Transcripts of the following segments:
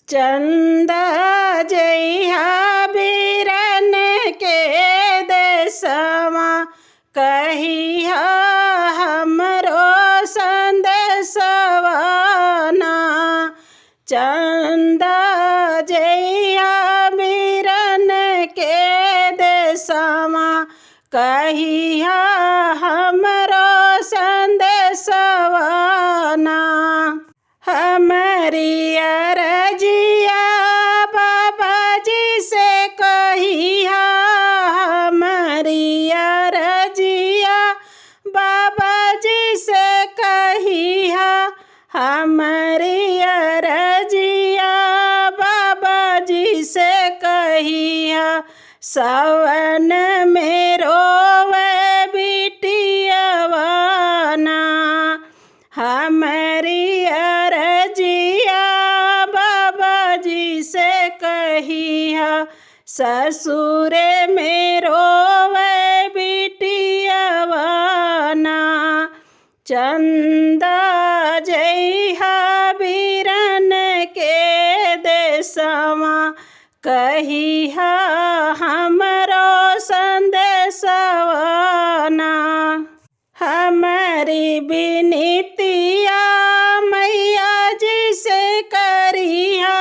चंदा जइहा बिरन के देशवा कहिया हमरो संदेशवा ना। चंदा जइहा बिरन के देशवा कहिया हमरो संदेशवा ना। हमारी अरजिया बाबा जी से कहिया, हमारी अरजिया बाबा जी से कहिया, हमारी अरजिया बाबा जी से कहिया। सावन में रोवे बिटियावा ना। हमारी अरजिया बाबा जी से कहिया, ससुरे में रोवे बिटियावा ना। चंदा जइहा बिरन के देशवा कहिया हमरो संदेशवा ना। हमारी बिनतिया मैया जी से करिया,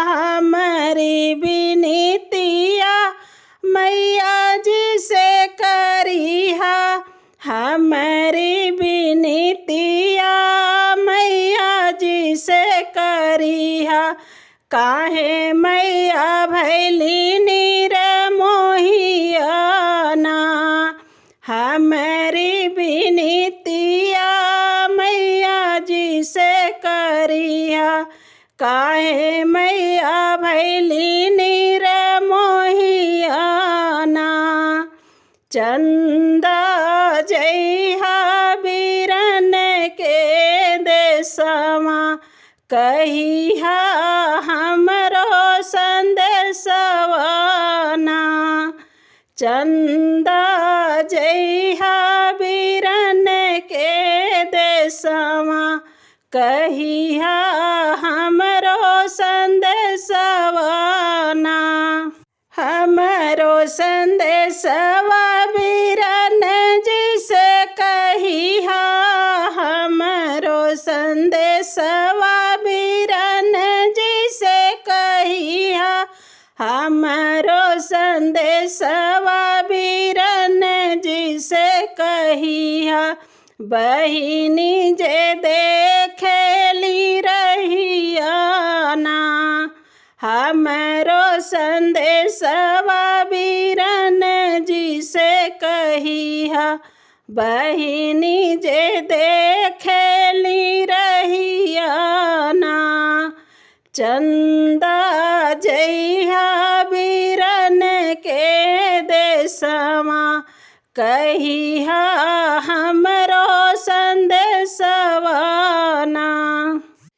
हमारी बिनतिया मैया जी से करिया, हमारी बिनतिया मैया जी से करिया। काहे मैया भैली निर्मोहिया ना। हमारी बिनतिया मैया जी से करिया, काहे मैया भैली निर्मोहिया ना। चंदा जइहा बिरन के देशवा कहिया हमरो संदेशवा ना। चंदा जइहा बिरन के देशवा कहिया हमरो संदेशवा ना। हमरो संदेशवा बिरन जी से कहिया, हमरो संदेशवा बिरन जी से कहिया, हमरो संदेशवा बिरन जी से कहिया। बहिनी जे देखेली रहिया ना। हमरो संदेशवा बिरन जी से कहिया, बहिनी जे देखेली रहिया ना। चंदा जइहा बिरन के देशवा कहिया हम